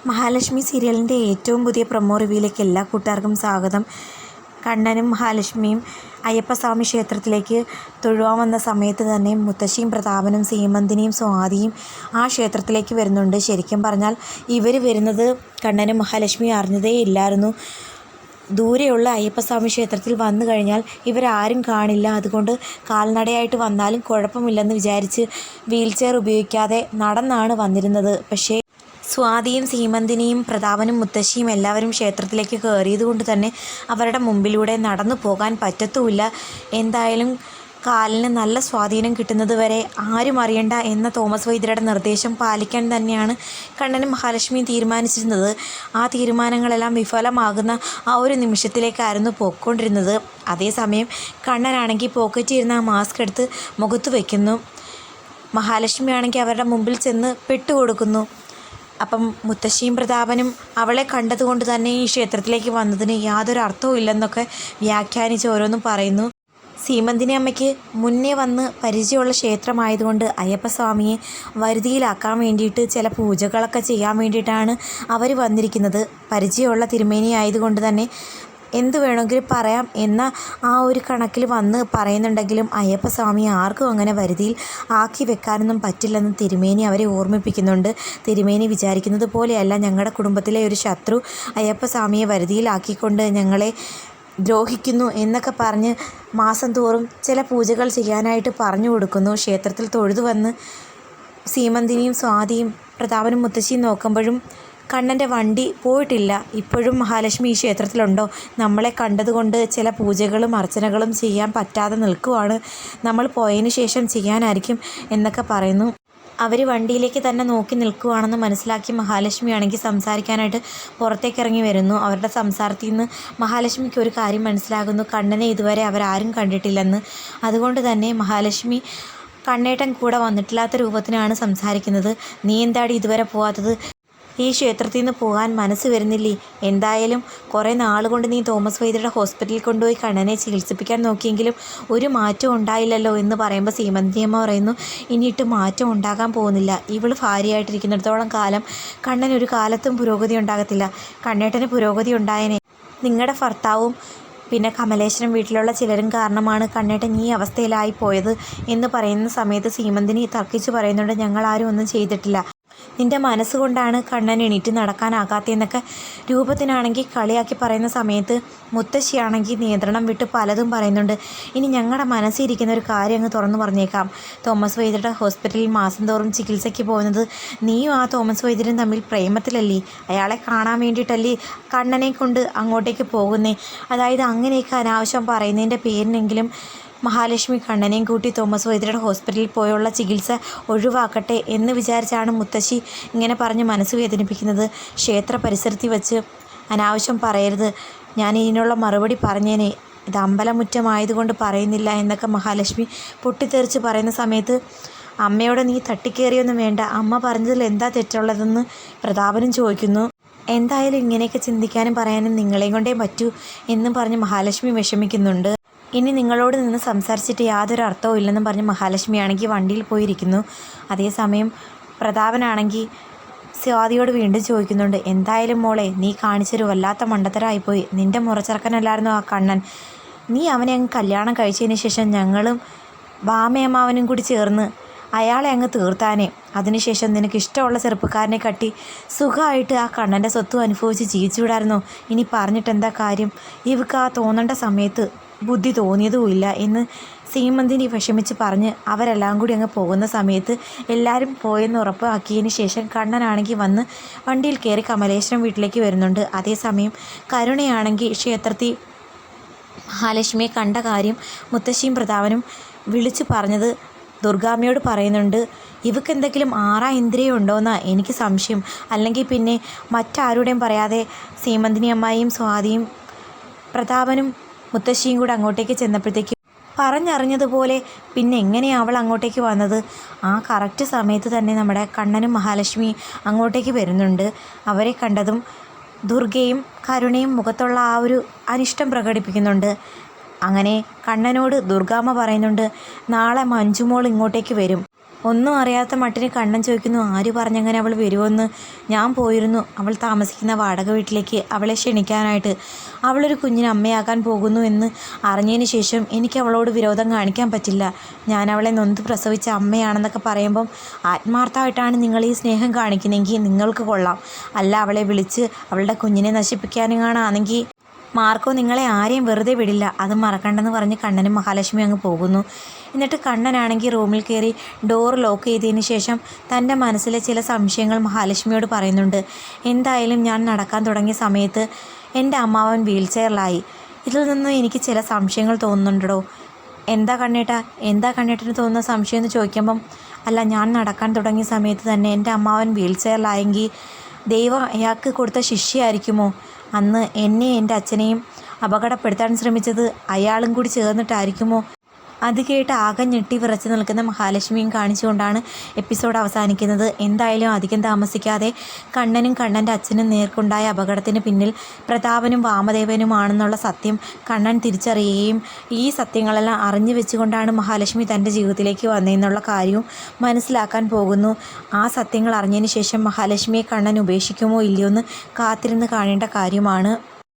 മഹാലക്ഷ്മി സീരിയലിൻ്റെ ഏറ്റവും പുതിയ പ്രൊമോ റിവ്യൂയിലേക്ക് എല്ലാ കൂട്ടുകാർക്കും സ്വാഗതം. കണ്ണനും മഹാലക്ഷ്മിയും അയ്യപ്പസ്വാമി ക്ഷേത്രത്തിലേക്ക് തൊഴുവാൻ വന്ന സമയത്ത് തന്നെ മുത്തശ്ശിയും പ്രതാപനും സീമന്തിനിയും സ്വാതിയും ആ ക്ഷേത്രത്തിലേക്ക് വരുന്നുണ്ട്. ശരിക്കും പറഞ്ഞാൽ ഇവർ വരുന്നത് കണ്ണനും മഹാലക്ഷ്മിയും അറിഞ്ഞതേ ഇല്ലായിരുന്നു. ദൂരെയുള്ള അയ്യപ്പസ്വാമി ക്ഷേത്രത്തിൽ വന്നു കഴിഞ്ഞാൽ ഇവരാരും കാണില്ല, അതുകൊണ്ട് കാൽനടയായിട്ട് വന്നാലും കുഴപ്പമില്ലെന്ന് വിചാരിച്ച് വീൽ ചെയർ ഉപയോഗിക്കാതെ നടന്നാണ് വന്നിരുന്നത്. പക്ഷേ സ്വാതിയും സീമന്തിനിയും പ്രതാപനും മുത്തശ്ശിയും എല്ലാവരും ക്ഷേത്രത്തിലേക്ക് കയറിയത് കൊണ്ട് തന്നെ അവരുടെ മുമ്പിലൂടെ നടന്നു പോകാൻ പറ്റത്തുമില്ല. എന്തായാലും കാലിന് നല്ല സ്വാധീനം കിട്ടുന്നത് വരെ ആരും അറിയണ്ട എന്ന തോമസ് വൈദ്യരുടെ നിർദ്ദേശം പാലിക്കാൻ തന്നെയാണ് കണ്ണനും മഹാലക്ഷ്മിയും തീരുമാനിച്ചിരുന്നത്. ആ തീരുമാനങ്ങളെല്ലാം വിഫലമാകുന്ന ആ ഒരു നിമിഷത്തിലേക്കായിരുന്നു പോയിക്കൊണ്ടിരുന്നത്. അതേസമയം കണ്ണനാണെങ്കിൽ പോക്കറ്റിരുന്ന ആ മാസ്ക് എടുത്ത് മുഖത്ത് വയ്ക്കുന്നു. മഹാലക്ഷ്മിയാണെങ്കിൽ അവരുടെ മുമ്പിൽ ചെന്ന് പെട്ടുകൊടുക്കുന്നു. അപ്പം മുത്തശ്ശിയും പ്രതാപനും അവളെ കണ്ടതുകൊണ്ട് തന്നെ ഈ ക്ഷേത്രത്തിലേക്ക് വന്നതിന് യാതൊരു അർത്ഥവും ഇല്ലെന്നൊക്കെ വ്യാഖ്യാനിച്ച് ഓരോന്നും പറയുന്നു. സീമന്തിനി അമ്മയ്ക്ക് മുന്നേ വന്ന് പരിചയമുള്ള ക്ഷേത്രമായതുകൊണ്ട് അയ്യപ്പസ്വാമിയെ വരുതിയിലാക്കാൻ വേണ്ടിയിട്ട് ചില പൂജകളൊക്കെ ചെയ്യാൻ വേണ്ടിയിട്ടാണ് അവർ വന്നിരിക്കുന്നത്. പരിചയമുള്ള തിരുമേനി ആയതുകൊണ്ട് തന്നെ എന്ത് വേണമെങ്കിലും പറയാം എന്ന ആ ഒരു കണക്കിൽ വന്ന് പറയുന്നുണ്ടെങ്കിലും അയ്യപ്പസ്വാമി ആർക്കും അങ്ങനെ വരുതിയിൽ ആക്കി വെക്കാനൊന്നും പറ്റില്ലെന്ന് തിരുമേനി അവരെ ഓർമ്മിപ്പിക്കുന്നുണ്ട്. തിരുമേനി വിചാരിക്കുന്നത് പോലെയല്ല ഞങ്ങളുടെ കുടുംബത്തിലെ ഒരു ശത്രു അയ്യപ്പസ്വാമിയെ വരുതിയിലാക്കിക്കൊണ്ട് ഞങ്ങളെ ദ്രോഹിക്കുന്നു എന്നൊക്കെ പറഞ്ഞ് മാസം തോറും ചില പൂജകൾ ചെയ്യാനായിട്ട് പറഞ്ഞു കൊടുക്കുന്നു. ക്ഷേത്രത്തിൽ തൊഴുതു വന്ന് സീമന്തിനിയും സ്വാതിയും പ്രതാപനും മുത്തശ്ശിയും നോക്കുമ്പോഴും കണ്ണൻ്റെ വണ്ടി പോയിട്ടില്ല. ഇപ്പോഴും മഹാലക്ഷ്മി ഈ ക്ഷേത്രത്തിലുണ്ടോ? നമ്മളെ കണ്ടതുകൊണ്ട് ചില പൂജകളും അർച്ചനകളും ചെയ്യാൻ പറ്റാതെ നിൽക്കുവാണ്, നമ്മൾ പോയതിന് ശേഷം ചെയ്യാനായിരിക്കും എന്നൊക്കെ പറയുന്നു. അവർ വണ്ടിയിലേക്ക് തന്നെ നോക്കി നിൽക്കുവാണെന്ന് മനസ്സിലാക്കി മഹാലക്ഷ്മിയാണെങ്കിൽ സംസാരിക്കാനായിട്ട് പുറത്തേക്ക് ഇറങ്ങി വരുന്നു. അവരുടെ സംസാരത്തിൽ നിന്ന് മഹാലക്ഷ്മിക്ക് ഒരു കാര്യം മനസ്സിലാകുന്നു, കണ്ണനെ ഇതുവരെ അവരാരും കണ്ടിട്ടില്ലെന്ന്. അതുകൊണ്ട് തന്നെ മഹാലക്ഷ്മി കണ്ണേട്ടൻ കൂടെ വന്നിട്ടില്ലാത്ത രൂപത്തിനാണ് സംസാരിക്കുന്നത്. നീ എന്താടി ഇതുവരെ പോകാത്തത്? ഈ ക്ഷേത്രത്തിൽ നിന്ന് പോകാൻ മനസ്സ് വരുന്നില്ലേ? എന്തായാലും കുറേ നാളുകൊണ്ട് നീ തോമസ് വൈദ്യരുടെ ഹോസ്പിറ്റലിൽ കൊണ്ടുപോയി കണ്ണനെ ചികിത്സിപ്പിക്കാൻ നോക്കിയെങ്കിലും ഒരു മാറ്റം ഉണ്ടായില്ലല്ലോ എന്ന് പറയുമ്പോൾ സീമന്തിയമ്മ പറയുന്നു, ഇനിയിട്ട് മാറ്റം ഉണ്ടാകാൻ പോകുന്നില്ല. ഇവൾ ഭാര്യയായിട്ടിരിക്കുന്നിടത്തോളം കാലം കണ്ണനൊരു കാലത്തും പുരോഗതി ഉണ്ടാകത്തില്ല. കണ്ണേട്ടന് പുരോഗതി ഉണ്ടായനെ നിങ്ങളുടെ ഭർത്താവും പിന്നെ കമലേശ്വരം വീട്ടിലുള്ള ചിലരും കാരണമാണ് കണ്ണേട്ടൻ ഈ അവസ്ഥയിലായി പോയത് എന്ന് പറയുന്ന സമയത്ത് സീമന്തിനി തർക്കിച്ച് പറയുന്നുണ്ട്, ഞങ്ങളാരും ഒന്നും ചെയ്തിട്ടില്ല, നിൻ്റെ മനസ്സുകൊണ്ടാണ് കണ്ണൻ എണീറ്റ് നടക്കാനാകാത്തതെന്നൊക്കെ രൂപത്തിനാണെങ്കിൽ കളിയാക്കി പറയുന്ന സമയത്ത് മുത്തശ്ശിയാണെങ്കിൽ നിയന്ത്രണം വിട്ട് പലതും പറയുന്നുണ്ട്. ഇനി ഞങ്ങളുടെ മനസ്സിരിക്കുന്ന ഒരു കാര്യം അങ്ങ് തുറന്നു പറഞ്ഞേക്കാം. തോമസ് വൈദ്യരുടെ ഹോസ്പിറ്റലിൽ മാസം തോറും ചികിത്സയ്ക്ക് പോകുന്നത് നീയും ആ തോമസ് വൈദ്യരും തമ്മിൽ പ്രേമത്തിലല്ലേ? അയാളെ കാണാൻ വേണ്ടിയിട്ടല്ലേ കണ്ണനെ കൊണ്ട് അങ്ങോട്ടേക്ക് പോകുന്നേ? അതായത് അങ്ങനെയൊക്കെ അനാവശ്യം പറയുന്നതിൻ്റെ പേരിനെങ്കിലും മഹാലക്ഷ്മി കണ്ണനെയും കൂട്ടി തോമസ് വൈദ്യരുടെ ഹോസ്പിറ്റലിൽ പോയുള്ള ചികിത്സ ഒഴിവാക്കട്ടെ എന്ന് വിചാരിച്ചാണ് മുത്തശ്ശി ഇങ്ങനെ പറഞ്ഞ് മനസ്സ് വേദനിപ്പിക്കുന്നത്. ക്ഷേത്ര പരിസരത്തിൽ വെച്ച് അനാവശ്യം പറയരുത്, ഞാൻ ഇതിനുള്ള മറുപടി പറഞ്ഞേനെ, ഇത് അമ്പലമുറ്റമായതുകൊണ്ട് പറയുന്നില്ല എന്നൊക്കെ മഹാലക്ഷ്മി പൊട്ടിത്തെറിച്ച് പറയുന്ന സമയത്ത് അമ്മയോട് നീ തട്ടിക്കേറിയൊന്നും വേണ്ട, അമ്മ പറഞ്ഞതിൽ എന്താ തെറ്റുള്ളതെന്ന് പ്രതാപനും ചോദിക്കുന്നു. എന്തായാലും ഇങ്ങനെയൊക്കെ ചിന്തിക്കാനും പറയാനും നിങ്ങളെയും കൊണ്ടേ പറ്റൂ എന്നും പറഞ്ഞ് മഹാലക്ഷ്മി വിഷമിക്കുന്നുണ്ട്. ഇനി നിങ്ങളോട് നിന്ന് സംസാരിച്ചിട്ട് യാതൊരു അർത്ഥവും ഇല്ലെന്നും പറഞ്ഞ് മഹാലക്ഷ്മിയാണെങ്കിൽ വണ്ടിയിൽ പോയിരിക്കുന്നു. അതേസമയം പ്രതാപനാണെങ്കിൽ സ്വാതിയോട് വീണ്ടും ചോദിക്കുന്നുണ്ട്, എന്തായാലും മോളെ നീ കാണിച്ചൊരു വല്ലാത്ത മണ്ടത്തരമായിപ്പോയി. നിൻ്റെ മുറച്ചെറുക്കനല്ലായിരുന്നു ആ കണ്ണൻ. നീ അവനെ അങ്ങ് കല്യാണം കഴിച്ചതിന് ശേഷം ഞങ്ങളും ബാമയമ്മാവനും കൂടി ചേർന്ന് അയാളെ അങ്ങ് തീർത്താനേ. അതിനുശേഷം നിനക്ക് ഇഷ്ടമുള്ള ചെറുപ്പക്കാരനെ കട്ടി സുഖമായിട്ട് ആ കണ്ണൻ്റെ സ്വത്തും അനുഭവിച്ച് ജീവിച്ചുവിടായിരുന്നോ? ഇനി പറഞ്ഞിട്ട് എന്താ കാര്യം? ഇവക്ക് ആ തോന്നേണ്ട സമയത്ത് ബുദ്ധി തോന്നിയതുമില്ല എന്ന് സീമന്തിനി വിഷമിച്ച് പറഞ്ഞ് അവരെല്ലാം കൂടി അങ്ങ് പോകുന്ന സമയത്ത് എല്ലാവരും പോയെന്ന് ഉറപ്പാക്കിയതിന് ശേഷം കണ്ണനാണെങ്കിൽ വന്ന് വണ്ടിയിൽ കയറി കമലേശ്വരം വീട്ടിലേക്ക് വരുന്നുണ്ട്. അതേസമയം കരുണയാണെങ്കിൽ ക്ഷേത്രത്തിൽ മഹാലക്ഷ്മിയെ കണ്ട കാര്യം മുത്തശ്ശിയും പ്രതാപനും വിളിച്ചു പറഞ്ഞത് ദുർഗാമ്മയോട് പറയുന്നുണ്ട്. ഇവക്ക് എന്തെങ്കിലും ആറാം ഇന്ദ്രിയം ഉണ്ടോയെന്നാണ് എനിക്ക് സംശയം. അല്ലെങ്കിൽ പിന്നെ മറ്റാരുടെയും പറയാതെ സീമന്തിനി അമ്മായിയും സ്വാതിയും പ്രതാപനും മുത്തശ്ശിയും കൂടെ അങ്ങോട്ടേക്ക് ചെന്നപ്പോഴത്തേക്ക് പറഞ്ഞറിഞ്ഞതുപോലെ പിന്നെ എങ്ങനെയാണ് അവൾ അങ്ങോട്ടേക്ക് വന്നത്? ആ കറക്റ്റ് സമയത്ത് തന്നെ നമ്മുടെ കണ്ണനും മഹാലക്ഷ്മിയും അങ്ങോട്ടേക്ക് വരുന്നുണ്ട്. അവരെ കണ്ടതും ദുർഗയും കരുണയും മുഖത്തുള്ള ആ ഒരു അനിഷ്ടം പ്രകടിപ്പിക്കുന്നുണ്ട്. അങ്ങനെ കണ്ണനോട് ദുർഗാമ്മ പറയുന്നുണ്ട്, നാളെ മഞ്ജുമോൾ ഇങ്ങോട്ടേക്ക് വരും, ഒന്നും അറിയാത്ത മട്ടിന് കണ്ണൻ ചോദിക്കുന്നു, ആര് പറഞ്ഞങ്ങനെ അവൾ വരുമെന്ന്? ഞാൻ പോയിരുന്നു അവൾ താമസിക്കുന്ന വാടക വീട്ടിലേക്ക് അവളെ ക്ഷണിക്കാനായിട്ട്. അവളൊരു കുഞ്ഞിന് അമ്മയാകാൻ പോകുന്നു എന്ന് അറിഞ്ഞതിന് ശേഷം എനിക്ക് അവളോട് വിരോധം കാണിക്കാൻ പറ്റില്ല. ഞാൻ അവളെ നൊന്ത് പ്രസവിച്ച അമ്മയാണെന്നൊക്കെ പറയുമ്പം ആത്മാർത്ഥമായിട്ടാണ് നിങ്ങൾ ഈ സ്നേഹം കാണിക്കുന്നതെങ്കിൽ നിങ്ങൾക്ക് കൊള്ളാം. അല്ല അവളെ വിളിച്ച് അവളുടെ കുഞ്ഞിനെ നശിപ്പിക്കാനാണെങ്കിൽ മാർക്കോ നിങ്ങളെ ആരെയും വെറുതെ വിടില്ല, അത് മറക്കണ്ടെന്ന് പറഞ്ഞ് കണ്ണനും മഹാലക്ഷ്മി അങ്ങ് പോകുന്നു. എന്നിട്ട് കണ്ണനാണെങ്കിൽ റൂമിൽ കയറി ഡോർ ലോക്ക് ചെയ്തതിന് ശേഷം തൻ്റെ മനസ്സിലെ ചില സംശയങ്ങൾ മഹാലക്ഷ്മിയോട് പറയുന്നുണ്ട്. എന്തായാലും ഞാൻ നടക്കാൻ തുടങ്ങിയ സമയത്ത് എൻ്റെ അമ്മാവൻ വീൽ ചെയറിലായി. ഇതിൽ നിന്നും എനിക്ക് ചില സംശയങ്ങൾ തോന്നുന്നുണ്ടോ? എന്താ കണ്ണേട്ടന് തോന്നുന്ന സംശയം എന്ന് ചോദിക്കുമ്പം, അല്ല ഞാൻ നടക്കാൻ തുടങ്ങിയ സമയത്ത് തന്നെ എൻ്റെ അമ്മാവൻ വീൽ ചെയറിലായെങ്കിൽ ദൈവം അയാൾക്ക് കൊടുത്ത ശിക്ഷയായിരിക്കുമോ? അന്ന് എന്നെ എൻ്റെ അച്ഛനെയും അപകടപ്പെടുത്താൻ ശ്രമിച്ചത് അയാളും കൂടി ചേർന്നിട്ടായിരിക്കുമോ? അത് കേട്ട് ആകെ ഞെട്ടി വിറച്ച് നിൽക്കുന്ന മഹാലക്ഷ്മിയും കാണിച്ചുകൊണ്ടാണ് എപ്പിസോഡ് അവസാനിക്കുന്നത്. എന്തായാലും അധികം താമസിക്കാതെ കണ്ണനും കണ്ണൻ്റെ അച്ഛനും നേർക്കുണ്ടായ അപകടത്തിന് പിന്നിൽ പ്രതാപനും വാമദേവനുമാണെന്നുള്ള സത്യം കണ്ണൻ തിരിച്ചറിയുകയും ഈ സത്യങ്ങളെല്ലാം അറിഞ്ഞു വെച്ചുകൊണ്ടാണ് മഹാലക്ഷ്മി തൻ്റെ ജീവിതത്തിലേക്ക് വന്നതെന്നുള്ള കാര്യവും മനസ്സിലാക്കാൻ പോകുന്നു. ആ സത്യങ്ങൾ അറിഞ്ഞതിന് ശേഷം മഹാലക്ഷ്മിയെ കണ്ണൻ ഉപേക്ഷിക്കുമോ ഇല്ലയോ എന്ന് കാത്തിരുന്ന് കാണേണ്ട കാര്യമാണ്.